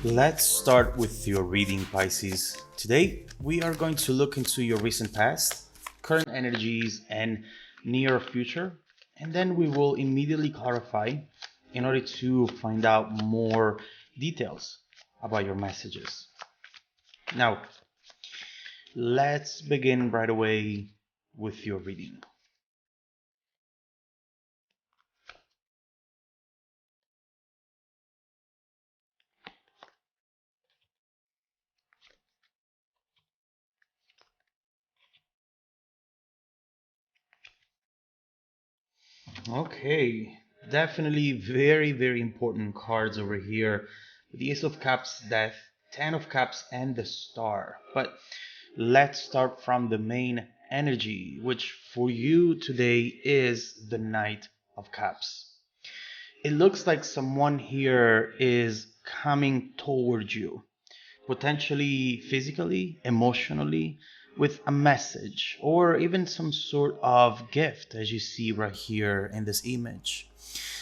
Let's start with your reading, Pisces. Today, we are going to look into your recent past, current energies, and near future, and then we will immediately clarify in order to find out more details about your messages. Now, let's begin right away with your reading. Okay, definitely very, very important cards over here. The Ace of Cups, Death, Ten of Cups, and the Star. But let's start from the main energy, which for you today is the Knight of Cups. It looks like someone here is coming towards you, potentially physically, emotionally, with a message or even some sort of gift, as you see right here in this image.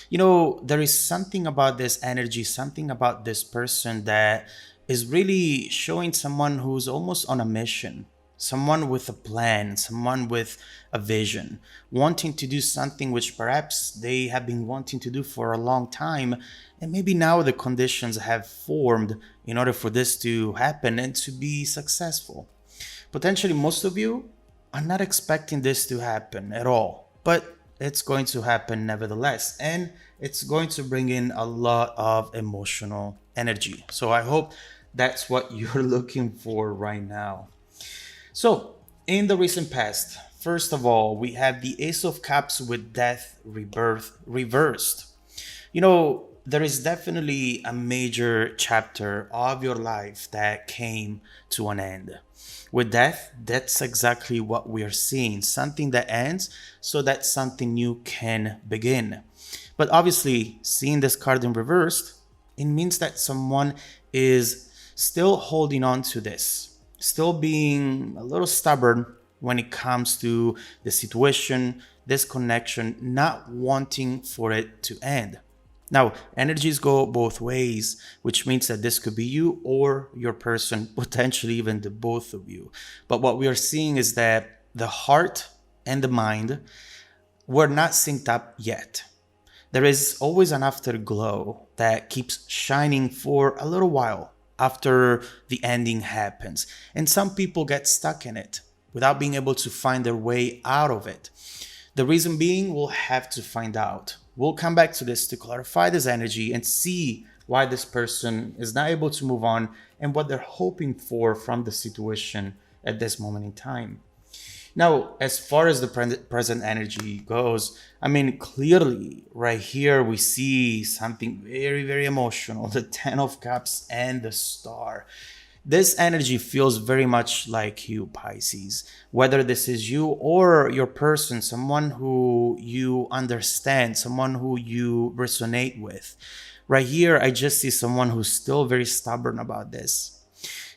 There is something about this energy, something about this person that is really showing someone who's almost on a mission, someone with a plan, someone with a vision, wanting to do something which perhaps they have been wanting to do for a long time. And maybe now the conditions have formed in order for this to happen and to be successful. Potentially, most of you are not expecting this to happen at all, but it's going to happen nevertheless. And it's going to bring in a lot of emotional energy. So I hope that's what you're looking for right now. So, in the recent past, first of all, we have the Ace of Cups with Death, Rebirth reversed. There is definitely a major chapter of your life that came to an end. With death, that's exactly what we are seeing. Something that ends so that something new can begin. But obviously, seeing this card in reversed, it means that someone is still holding on to this, still being a little stubborn when it comes to the situation, this connection, not wanting for it to end. Now, energies go both ways, which means that this could be you or your person, potentially even the both of you. But what we are seeing is that the heart and the mind were not synced up yet. There is always an afterglow that keeps shining for a little while after the ending happens. And some people get stuck in it without being able to find their way out of it. The reason being, we'll have to find out. We'll come back to this to clarify this energy and see why this person is not able to move on and what they're hoping for from the situation at this moment in time. Now, as far as the present energy goes, clearly right here we see something very, very emotional, the Ten of Cups and the Star. This energy feels very much like you, Pisces. Whether this is you or your person, someone who you understand, someone who you resonate with. Right here, I just see someone who's still very stubborn about this.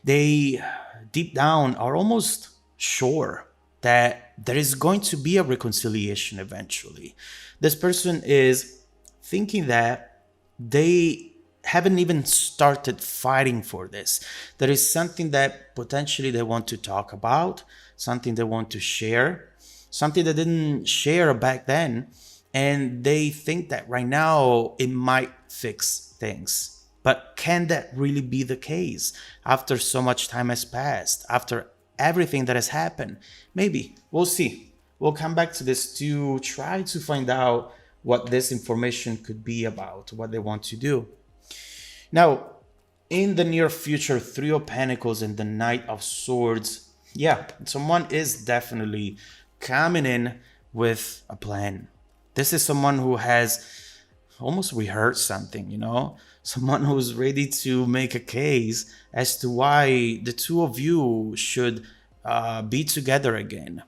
They, deep down, are almost sure that there is going to be a reconciliation eventually. This person is thinking that they haven't even started fighting for this. There is something that potentially they want to talk about, something they want to share, something they didn't share back then. And they think that right now it might fix things. But can that really be the case after so much time has passed, after everything that has happened? Maybe. We'll see. We'll come back to this to try to find out what this information could be about, what they want to do. Now, in the near future, Three of Pentacles and the Knight of Swords, someone is definitely coming in with a plan. This is someone who has almost rehearsed something, someone who's ready to make a case as to why the two of you should be together again.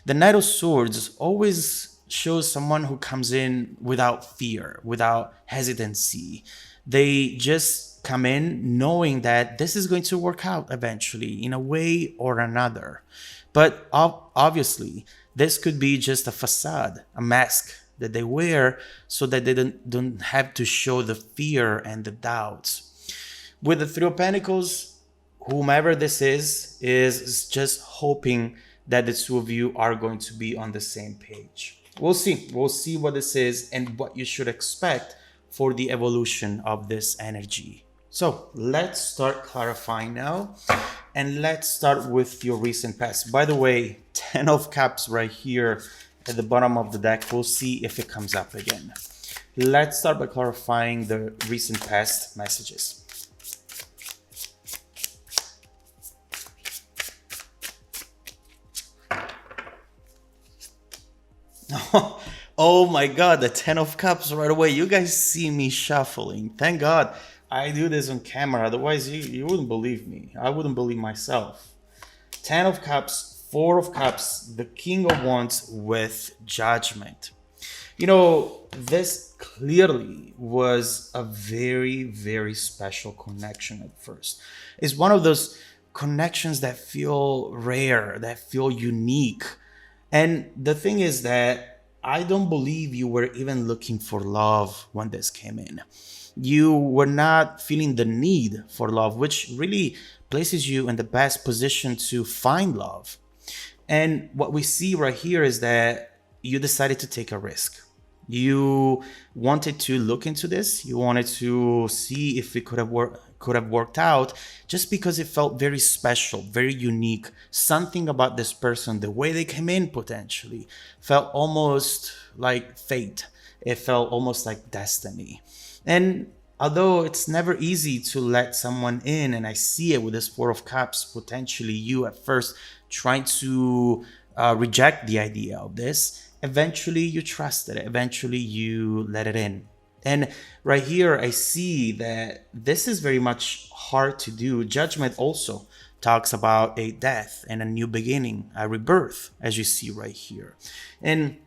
The Knight of Swords always shows someone who comes in without fear, without hesitancy. They just come in knowing that this is going to work out eventually in a way or another. But obviously, this could be just a facade, a mask that they wear so that they don't have to show the fear and the doubts. With the Three of Pentacles, whomever this is just hoping that the two of you are going to be on the same page. We'll see. We'll see what this is and what you should expect for the evolution of this energy. So let's start clarifying now. And let's start with your recent past. By the way, 10 of Cups right here at the bottom of the deck. We'll see if it comes up again. Let's start by clarifying the recent past messages. Oh my god, the 10 of Cups right away. You guys see me shuffling. Thank God I do this on camera. Otherwise, you wouldn't believe me. I wouldn't believe myself. 10 of Cups, 4 of Cups, the King of Wands with Judgment. You know, this clearly was a very, very special connection at first. It's one of those connections that feel rare, that feel unique. And the thing is that I don't believe you were even looking for love when this came in. You were not feeling the need for love, which really places you in the best position to find love. And what we see right here is that you decided to take a risk. You wanted to look into this. You wanted to see if it could have worked out, just because it felt very special, very unique. Something about this person, the way they came in potentially, felt almost like fate. It felt almost like destiny. And although it's never easy to let someone in, and I see it with this Four of Cups, potentially you at first trying to reject the idea of this, eventually you trusted it. Eventually you let it in. And right here, I see that this is very much hard to do. Judgment also talks about a death and a new beginning, a rebirth, as you see right here. And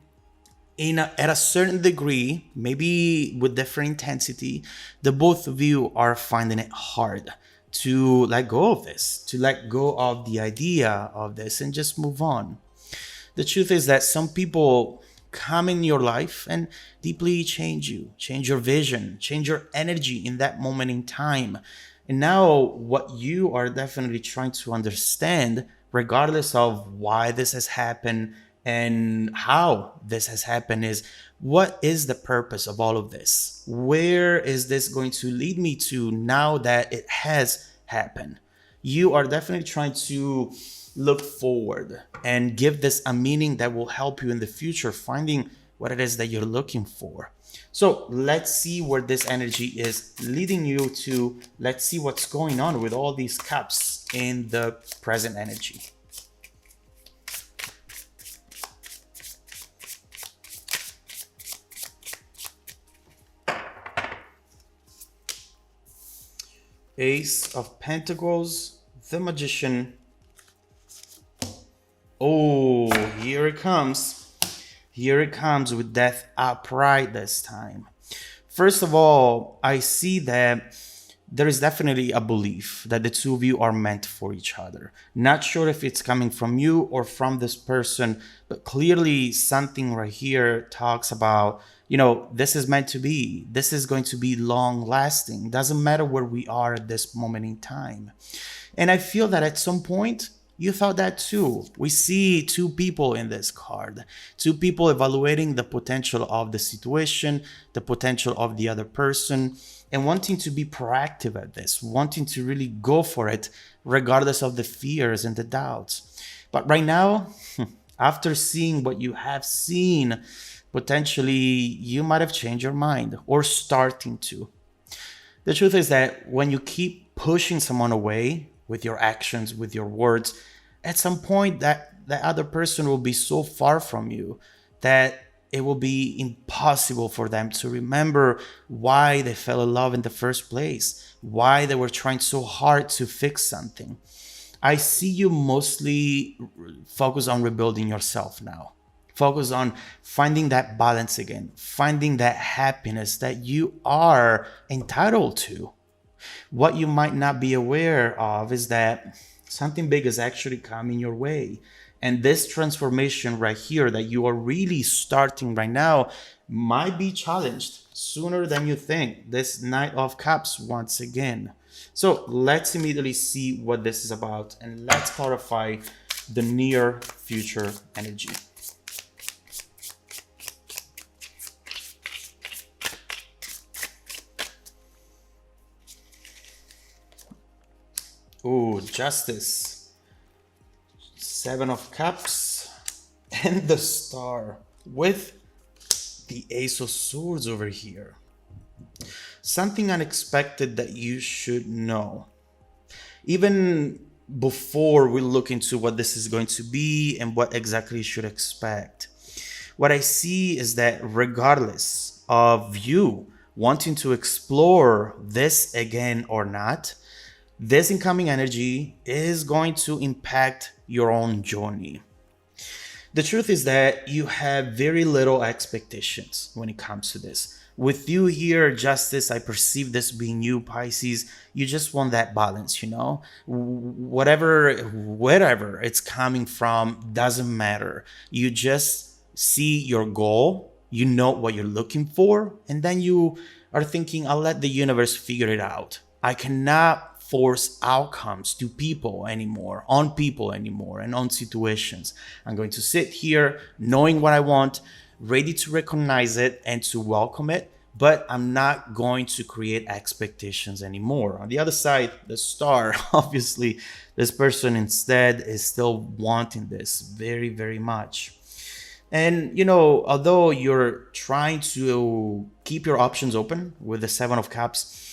at a certain degree, maybe with different intensity, the both of you are finding it hard to let go of this, to let go of the idea of this and just move on. The truth is that some people come in your life and deeply change you, change your vision, change your energy in that moment in time. And now what you are definitely trying to understand, regardless of why this has happened and how this has happened, is what is the purpose of all of this? Where is this going to lead me to now that it has happened? You are definitely trying to look forward and give this a meaning that will help you in the future, finding what it is that you're looking for. So let's see where this energy is leading you to. Let's see what's going on with all these cups in the present energy. Ace of Pentacles, the Magician. Oh, here it comes. Here it comes with Death upright this time. First of all, I see that there is definitely a belief that the two of you are meant for each other. Not sure if it's coming from you or from this person, but clearly something right here talks about, you know, this is meant to be. This is going to be long lasting. Doesn't matter where we are at this moment in time. And I feel that at some point, you thought that too. We see two people in this card, two people evaluating the potential of the situation, the potential of the other person, and wanting to be proactive at this, wanting to really go for it, regardless of the fears and the doubts. But right now, after seeing what you have seen, potentially you might have changed your mind or starting to. The truth is that when you keep pushing someone away with your actions, with your words, at some point that the other person will be so far from you that it will be impossible for them to remember why they fell in love in the first place, why they were trying so hard to fix something. I see you mostly focus on rebuilding yourself now. Focus on finding that balance again, finding that happiness that you are entitled to. What you might not be aware of is that something big is actually coming your way. And this transformation right here that you are really starting right now might be challenged sooner than you think. This Knight of Cups once again. So let's immediately see what this is about, and let's clarify the near future energy. Ooh, Justice, Seven of Cups, and the Star with the Ace of Swords over here. Something unexpected that you should know. Even before we look into what this is going to be and what exactly you should expect, what I see is that regardless of you wanting to explore this again or not, this incoming energy is going to impact your own journey. The truth is that you have very little expectations when it comes to this. With you here, Justice, I perceive this being you, Pisces. You just want that balance, you know? Wherever it's coming from doesn't matter. You just see your goal, you know what you're looking for, and then you are thinking, I'll let the universe figure it out. I cannot force outcomes to people anymore, and on situations. I'm going to sit here knowing what I want, ready to recognize it and to welcome it, but I'm not going to create expectations anymore. On the other side, the Star, obviously, this person instead is still wanting this very, very much. And although you're trying to keep your options open with the Seven of Cups,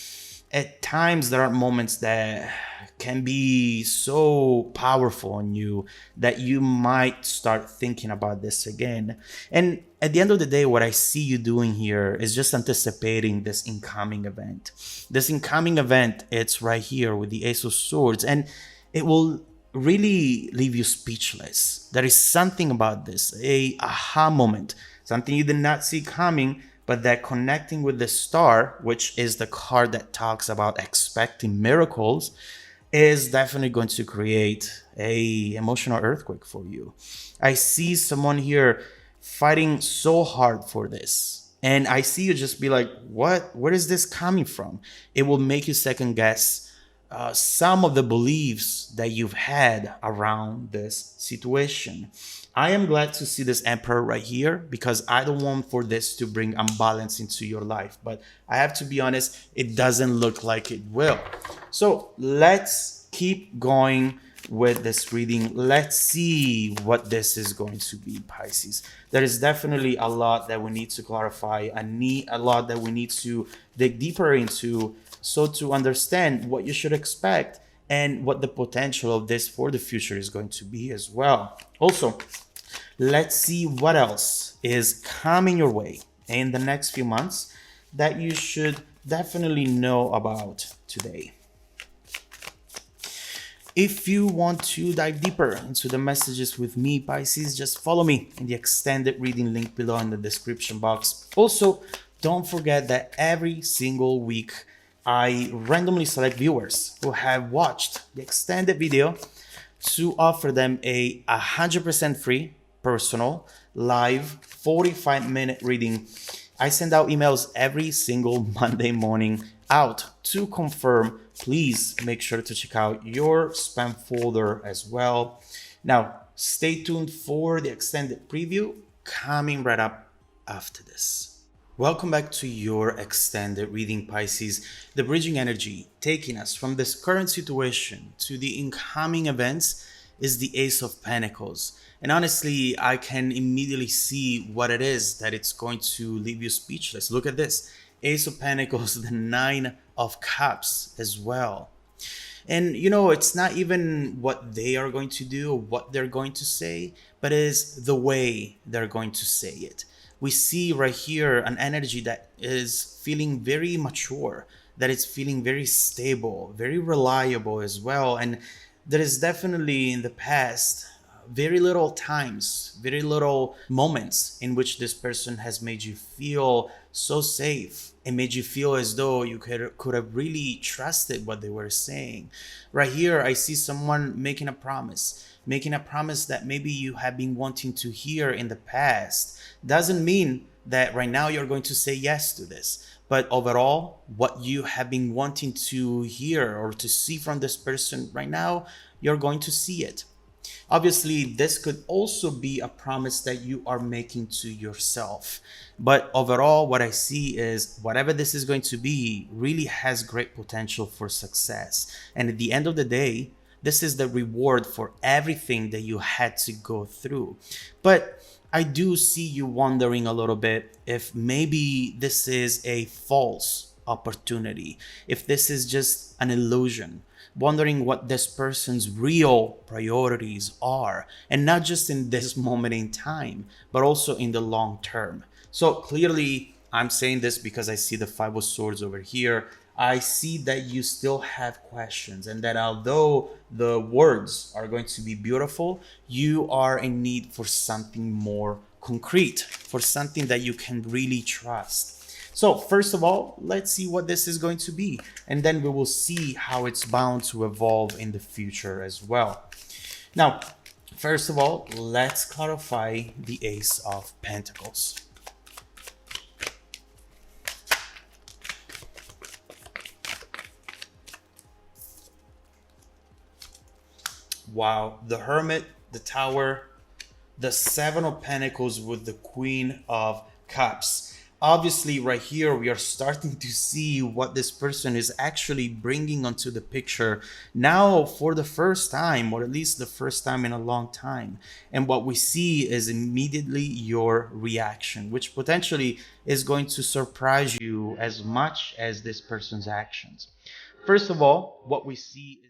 at times there are moments that can be so powerful on you that you might start thinking about this again. And at the end of the day, what I see you doing here is just anticipating this incoming event. This incoming event, it's right here with the Ace of Swords, and it will really leave you speechless. There is something about this, a aha moment, something you did not see coming, but that connecting with the Star, which is the card that talks about expecting miracles, is definitely going to create a emotional earthquake for you. I see someone here fighting so hard for this, and I see you just be like, what? Where is this coming from? It will make you second guess some of the beliefs that you've had around this situation. I am glad to see this Emperor right here because I don't want for this to bring unbalance into your life. But I have to be honest, it doesn't look like it will. So let's keep going with this reading. Let's see what this is going to be, Pisces. There is definitely a lot that we need to clarify, a lot that we need to dig deeper into, so to understand what you should expect and what the potential of this for the future is going to be as well. Also, let's see what else is coming your way in the next few months that you should definitely know about today. If you want to dive deeper into the messages with me, Pisces, just follow me in the extended reading link below in the description box. Also, don't forget that every single week I randomly select viewers who have watched the extended video to offer them a 100% free, personal, live 45-minute reading. I send out emails every single Monday morning out to confirm. Please make sure to check out your spam folder as well. Now, stay tuned for the extended preview coming right up after this. Welcome back to your extended reading, Pisces. The bridging energy taking us from this current situation to the incoming events is the Ace of Pentacles. And honestly, I can immediately see what it is that it's going to leave you speechless. Look at this. Ace of Pentacles, the Nine of Cups as well. And it's not even what they are going to do or what they're going to say, but is the way they're going to say it. We see right here an energy that is feeling very mature, that is feeling very stable, very reliable as well. And there is definitely in the past very little times, very little moments in which this person has made you feel so safe and made you feel as though you could have really trusted what they were saying. Right here, I see someone making a promise that maybe you have been wanting to hear in the past. Doesn't mean that right now you're going to say yes to this, But overall, what you have been wanting to hear or to see from this person right now, you're going to see it. Obviously, this could also be a promise that you are making to yourself. But overall, what I see is whatever this is going to be really has great potential for success. And at the end of the day, this is the reward for everything that you had to go through. But I do see you wondering a little bit if maybe this is a false opportunity, if this is just an illusion, wondering what this person's real priorities are, and not just in this moment in time, but also in the long term. So clearly, I'm saying this because I see the Five of Swords over here. I see that you still have questions, and that although the words are going to be beautiful, you are in need for something more concrete, for something that you can really trust. So, first of all, let's see what this is going to be, and then we will see how it's bound to evolve in the future as well. Now, first of all, let's clarify the Ace of Pentacles. Wow, the Hermit, the Tower, the Seven of Pentacles with the Queen of Cups. Obviously, right here, we are starting to see what this person is actually bringing onto the picture now for the first time, or at least the first time in a long time. And what we see is immediately your reaction, which potentially is going to surprise you as much as this person's actions. First of all, what we see is